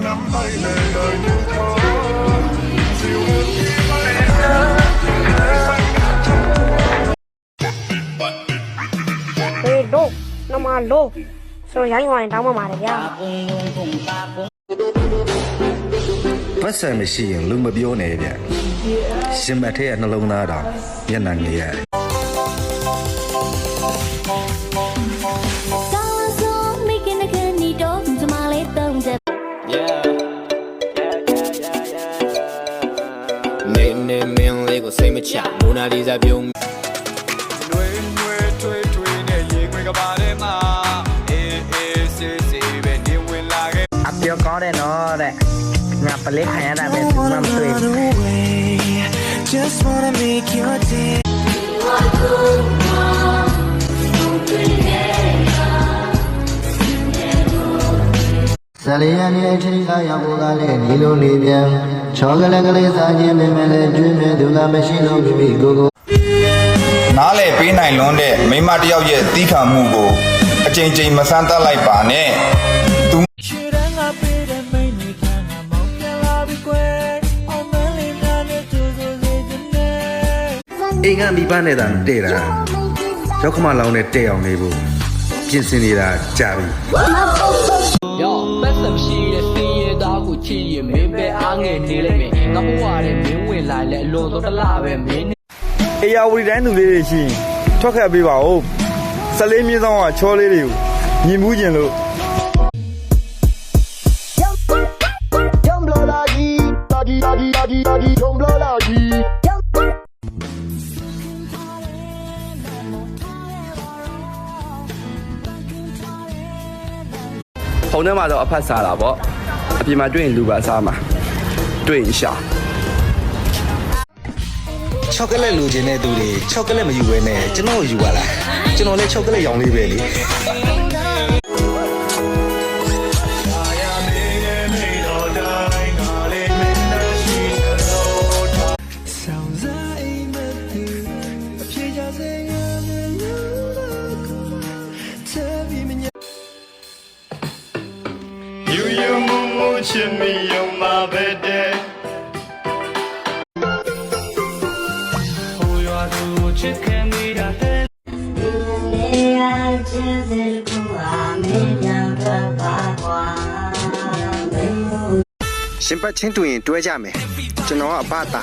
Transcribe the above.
Low, no more low. So young one down Maria. ပတ်စံမရှိရင်လူမပြောနဲ့ဗျရှင်မထဲကနှလုံးသားတော့မျက်နှာငယ်ရတယ်နေနေမင်းလေးကိုစိတ်မချမိုနာလီဇာပြုံးနွေနွေထွေးထွေးနဲ့ရေခွေကပါထဲမှာအေးအေးဆေးဆေးပဲနေဝင်လာခဲ့အပြောကောင်းတယ်နော်တဲ့ငါပလေးခံရတာပဲသူမှမတွေ့ဘူး Just wanna make your day ဇလီယန်ရဲ့အချိန်ကရောက်ပေါ်လာတဲ့ဒီလိုနေပြန်ချောကလက်ကလေးစားခြင်းပဲမဲ့လည်းကျွေးမဲ့သူကမရှိလို့မိမိကိုကိုနားလေပေးနိုင်လွန်းတဲ့မိမတယောက်ရဲ့တီးခံမှုကိုအချိန်ချင်းမဆန်းတတ်လိုက်ပါနဲ့သူအိမ်ကမိဘနဲ့သာတဲ့တာရောက်ခမလောင်းနဲ့တဲ့အောင်နေဖို့ပြင်ဆင်နေတာကြာပြီယောပတ်စံရှိတဲ့စင်းရဲသားကိုချစ်ရင်မင်းပဲအားငယ်နေလိုက်မယ်ငါဘဝရဲ့မင်းဝင်လာလဲအလွန်တော့တလားပဲမင်းအေယာဝတီတိုင်းသူလေးတွေရှိရင်ထွက်ခတ်ပေးပါဦး14မြင်းဆောင်ကချောလေးတွေကိုမြင်မှုကျင်လို့ဖုန်းထဲမှာတော့အဖက်စားတာပေါ့အပြင်မှာတွေ့ရင်လူပါစားမှာတွေ့ရင်ရှာချောကလက်လူချင်းတဲ့သူတွေချောကလက်မယူဘဲနဲ့ကျွန်တော်ယူပါလားကျွန်တော်လည်းချောကလက်ရောင်လေးပဲလေချစ်မိယုံမှာပဲတဲ့ဟိုရွာသူချစ်ခင်မိတာတဲ့ရှင်ပတ်ချင်းတူရင်တွဲကြမယ်ကျွန်တော်ကအပတာ